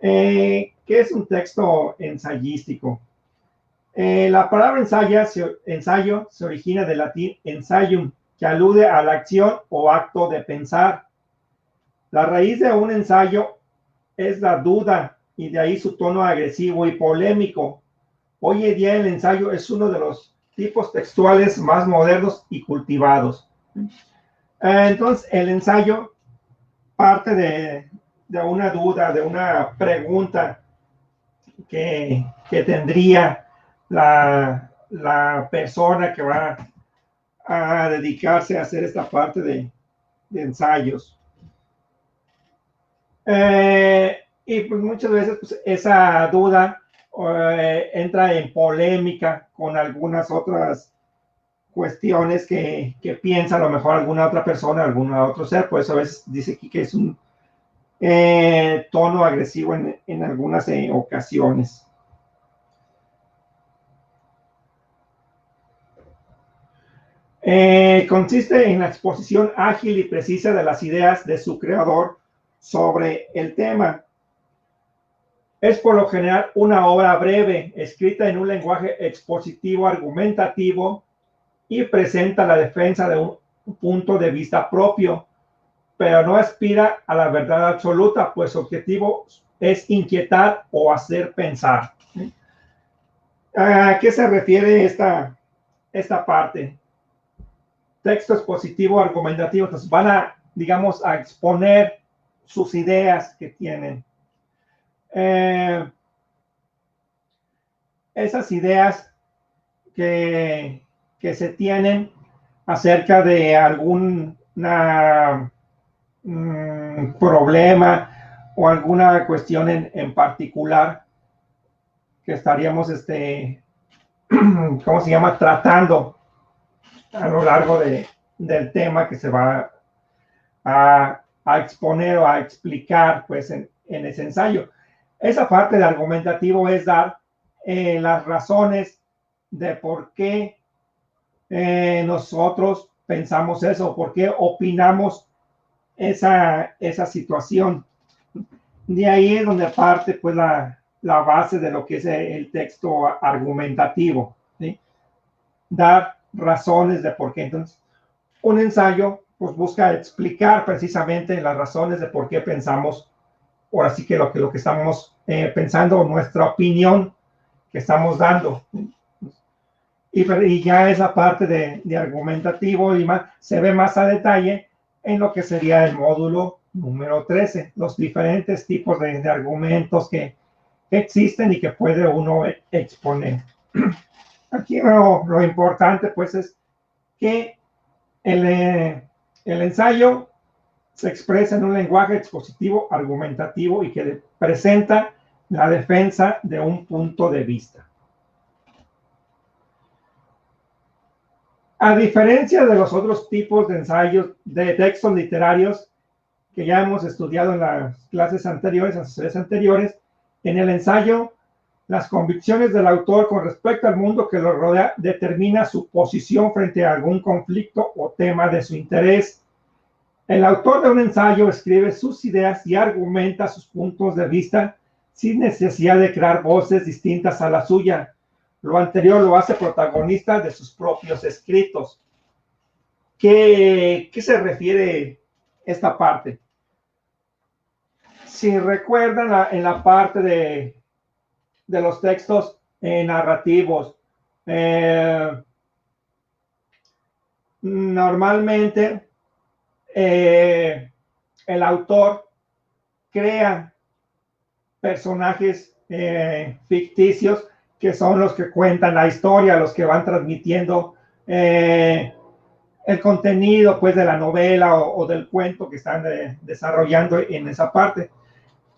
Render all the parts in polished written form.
¿Qué es un texto ensayístico? La palabra ensayo se origina del latín ensayum, que alude a la acción o acto de pensar. La raíz de un ensayo es la duda, y de ahí su tono agresivo y polémico. Hoy en día el ensayo es uno de los tipos textuales más modernos y cultivados. Entonces, el ensayo parte de una duda, de una pregunta que tendría la persona que va a dedicarse a hacer esta parte de ensayos. Y pues muchas veces pues, esa duda entra en polémica con algunas otras cuestiones que piensa a lo mejor alguna otra persona, algún otro ser. Por eso a veces dice aquí que es un tono agresivo en algunas ocasiones. Consiste en la exposición ágil y precisa de las ideas de su creador sobre el tema. Es por lo general una obra breve, escrita en un lenguaje expositivo, argumentativo, y presenta la defensa de un punto de vista propio, pero no aspira a la verdad absoluta, pues su objetivo es inquietar o hacer pensar. ¿A qué se refiere esta parte? Texto expositivo argumentativo, entonces van a, digamos, a exponer sus ideas que tienen. Esas ideas que se tienen acerca de algún problema o alguna cuestión en particular que estaríamos, ¿cómo se llama?, tratando a lo largo del tema que se va a exponer o a explicar pues en ese ensayo. Esa parte de argumentativo es dar las razones de por qué nosotros pensamos eso, por qué opinamos esa situación. De ahí es donde parte pues la base de lo que es el texto argumentativo, ¿sí? Dar razones de por qué. Entonces, un ensayo pues busca explicar precisamente las razones de por qué pensamos, ahora sí que lo que estamos pensando, nuestra opinión que estamos dando. Y ya esa parte de argumentativo y más, se ve más a detalle en lo que sería el módulo número 13, los diferentes tipos de argumentos que existen y que puede uno exponer. Aquí lo importante pues es que el ensayo se expresa en un lenguaje expositivo, argumentativo y que presenta la defensa de un punto de vista. A diferencia de los otros tipos de ensayos, de textos literarios que ya hemos estudiado en las clases anteriores, en las series anteriores, en el ensayo, las convicciones del autor con respecto al mundo que lo rodea determina su posición frente a algún conflicto o tema de su interés. El autor de un ensayo escribe sus ideas y argumenta sus puntos de vista sin necesidad de crear voces distintas a la suya. Lo anterior lo hace protagonista de sus propios escritos. ¿Qué se refiere esta parte? Si recuerdan en la parte de los textos narrativos, normalmente el autor crea personajes ficticios que son los que cuentan la historia, los que van transmitiendo el contenido pues de la novela o del cuento que están desarrollando en esa parte.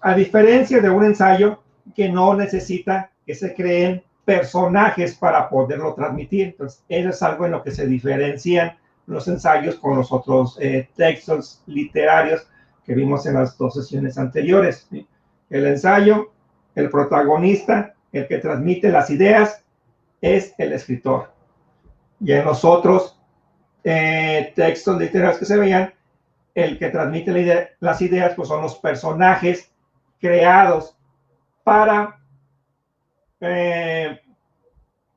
A diferencia de un ensayo que no necesita que se creen personajes para poderlo transmitir. Entonces, eso es algo en lo que se diferencian los ensayos con los otros textos literarios que vimos en las dos sesiones anteriores, ¿sí? El ensayo, el protagonista, el que transmite las ideas, es el escritor. Y en los otros textos literarios que se veían, el que transmite las ideas pues son los personajes creados para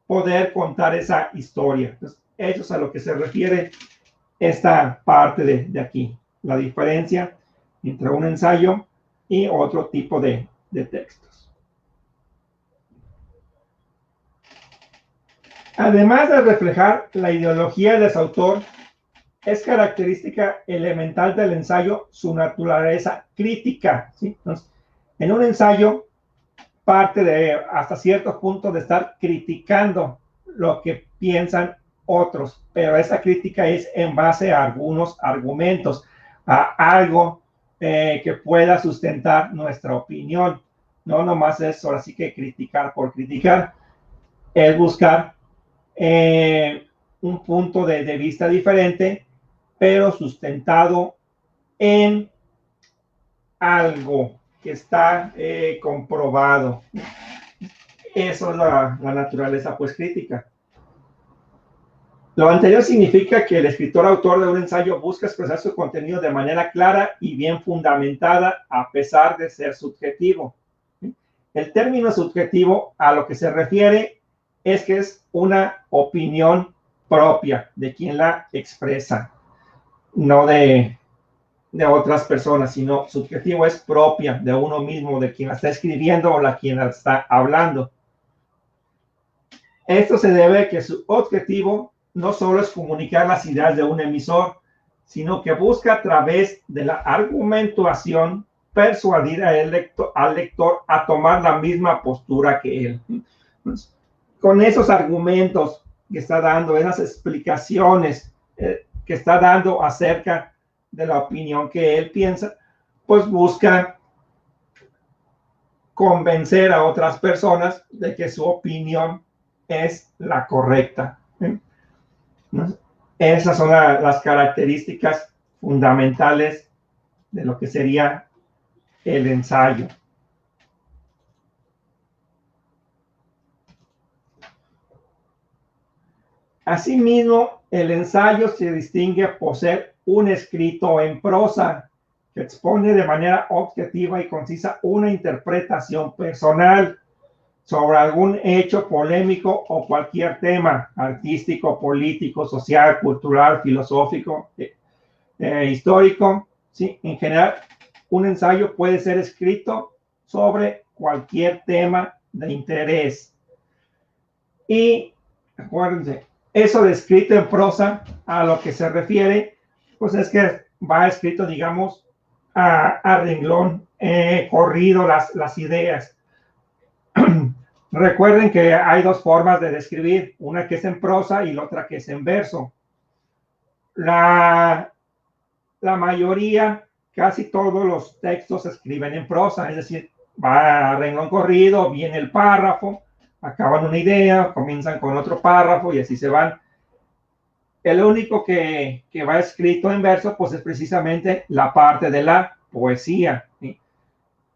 poder contar esa historia. Entonces, eso es a lo que se refiere esta parte de aquí, la diferencia entre un ensayo y otro tipo de textos. Además de reflejar la ideología de su autor, es característica elemental del ensayo su naturaleza crítica, ¿sí? Entonces, en un ensayo parte de hasta cierto punto de estar criticando lo que piensan otros, pero esa crítica es en base a algunos argumentos, a algo que pueda sustentar nuestra opinión. No nomás es ahora sí que criticar por criticar, es buscar un punto de vista diferente, pero sustentado en algo que está comprobado. Eso es la naturaleza pues crítica. Lo anterior significa que el escritor autor de un ensayo busca expresar su contenido de manera clara y bien fundamentada a pesar de ser subjetivo. El término subjetivo a lo que se refiere es que es una opinión propia de quien la expresa, no de otras personas, sino subjetivo es propia de uno mismo, de quien la está escribiendo o la quien la está hablando. Esto se debe a que su objetivo no solo es comunicar las ideas de un emisor, sino que busca a través de la argumentación persuadir al lector a tomar la misma postura que él. Entonces, con esos argumentos que está dando, esas explicaciones que está dando acerca de la opinión que él piensa, pues busca convencer a otras personas de que su opinión es la correcta. Esas son las características fundamentales de lo que sería el ensayo. Asimismo, el ensayo se distingue por ser un escrito en prosa que expone de manera objetiva y concisa una interpretación personal sobre algún hecho polémico o cualquier tema artístico, político, social, cultural, filosófico, histórico. ¿Sí? En general, un ensayo puede ser escrito sobre cualquier tema de interés. Y acuérdense, eso de escrito en prosa, a lo que se refiere, pues es que va escrito, digamos, a renglón corrido las ideas. Recuerden que hay dos formas de describir, una que es en prosa y la otra que es en verso. La mayoría, casi todos los textos se escriben en prosa, es decir, va a renglón corrido, viene el párrafo, acaban una idea, comienzan con otro párrafo y así se van. El único que va escrito en verso, pues es precisamente la parte de la poesía, ¿sí?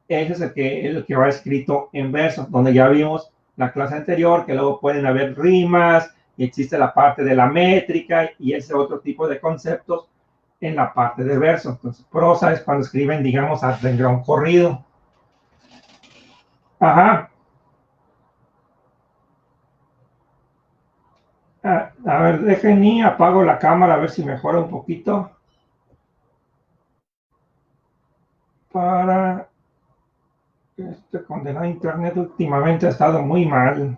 Ese es el que va escrito en verso, donde ya vimos la clase anterior, que luego pueden haber rimas, y existe la parte de la métrica y ese otro tipo de conceptos en la parte de verso. Entonces, prosa es cuando escriben, digamos, a renglón corrido. Ajá. A ver, dejen y apago la cámara a ver si mejora un poquito. Para este condenado internet últimamente ha estado muy mal.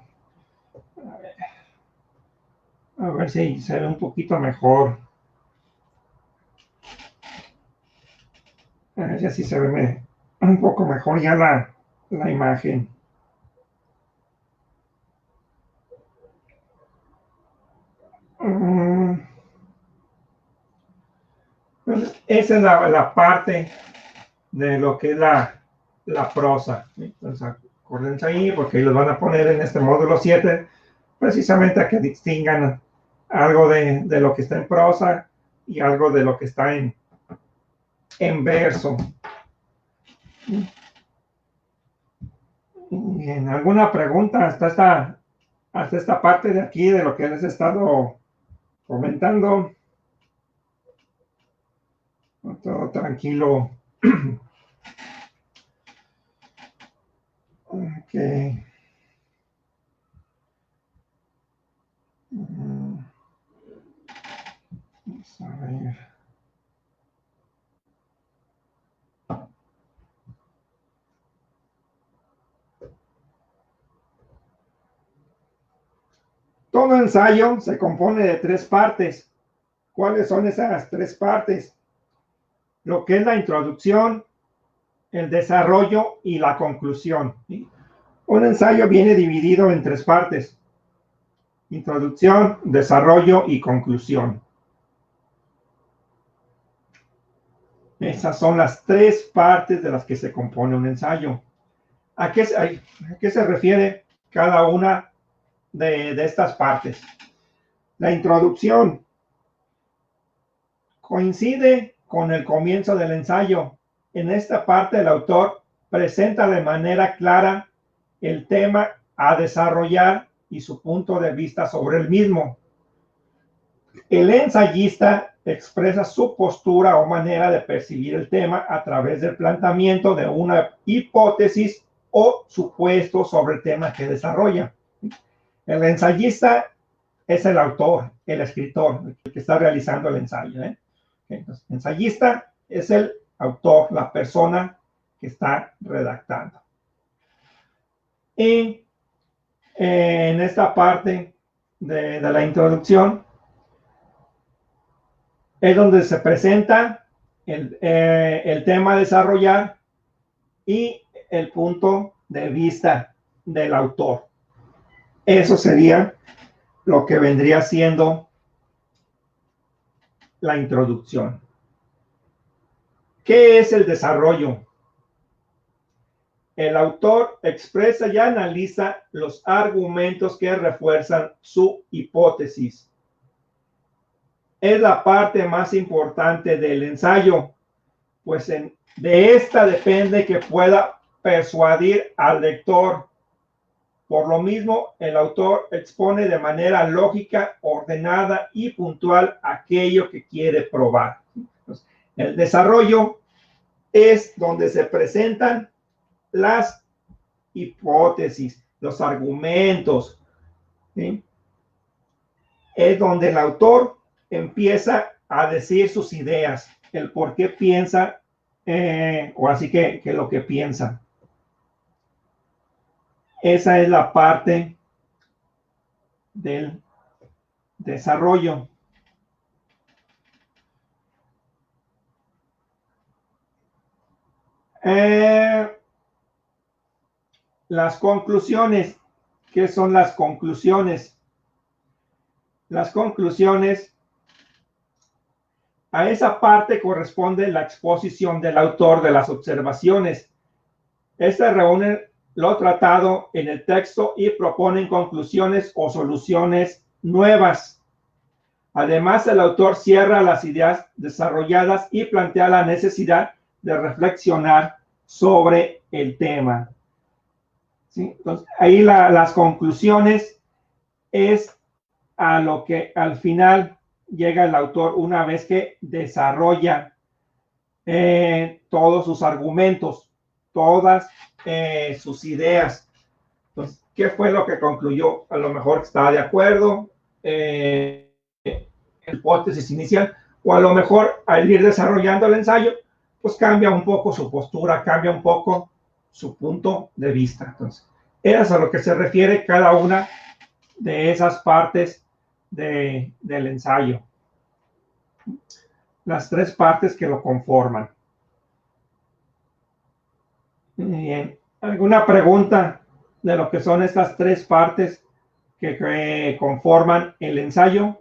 A ver si se ve un poquito mejor. A ver si así se ve un poco mejor ya la imagen. Pues esa es la parte de lo que es la prosa. Entonces, acuérdense ahí, porque los van a poner en este módulo 7, precisamente a que distingan algo de lo que está en prosa y algo de lo que está en verso. Bien, ¿alguna pregunta hasta esta parte de aquí de lo que les he estado comentando? Todo tranquilo. Vamos a ver. Todo ensayo se compone de 3 partes. ¿Cuáles son esas 3 partes? Lo que es la introducción, el desarrollo y la conclusión. Un ensayo viene dividido en 3 partes: introducción, desarrollo y conclusión. Esas son las 3 partes de las que se compone un ensayo. ¿A qué se refiere cada una de estas partes? La introducción coincide con el comienzo del ensayo. En esta parte el autor presenta de manera clara el tema a desarrollar y su punto de vista sobre el mismo. El ensayista expresa su postura o manera de percibir el tema a través del planteamiento de una hipótesis o supuesto sobre el tema que desarrolla. El ensayista es el autor, el escritor, el que está realizando el ensayo. Entonces, el ensayista es el autor, la persona que está redactando. Y en esta parte de la introducción es donde se presenta el tema a desarrollar y el punto de vista del autor. Eso sería lo que vendría siendo la introducción. ¿Qué es el desarrollo? El autor expresa y analiza los argumentos que refuerzan su hipótesis. Es la parte más importante del ensayo, pues de esta depende que pueda persuadir al lector. Por lo mismo, el autor expone de manera lógica, ordenada y puntual aquello que quiere probar. Entonces, el desarrollo es donde se presentan las hipótesis, los argumentos, ¿sí? Es donde el autor empieza a decir sus ideas, el por qué piensa, o así que lo que piensa. Esa es la parte del desarrollo. Las conclusiones. ¿Qué son las conclusiones? Las conclusiones, a esa parte corresponde la exposición del autor de las observaciones. Esta reúne lo tratado en el texto y proponen conclusiones o soluciones nuevas. Además, el autor cierra las ideas desarrolladas y plantea la necesidad de reflexionar sobre el tema. ¿Sí? Entonces, ahí las conclusiones es a lo que al final llega el autor una vez que desarrolla todos sus argumentos, todas sus ideas. Entonces, ¿qué fue lo que concluyó? A lo mejor está de acuerdo, hipótesis inicial, o a lo mejor al ir desarrollando el ensayo, pues cambia un poco su postura, cambia un poco su punto de vista. Entonces, es a lo que se refiere cada una de esas partes del ensayo. Las 3 partes que lo conforman. Bien. ¿Alguna pregunta de lo que son estas 3 partes que conforman el ensayo?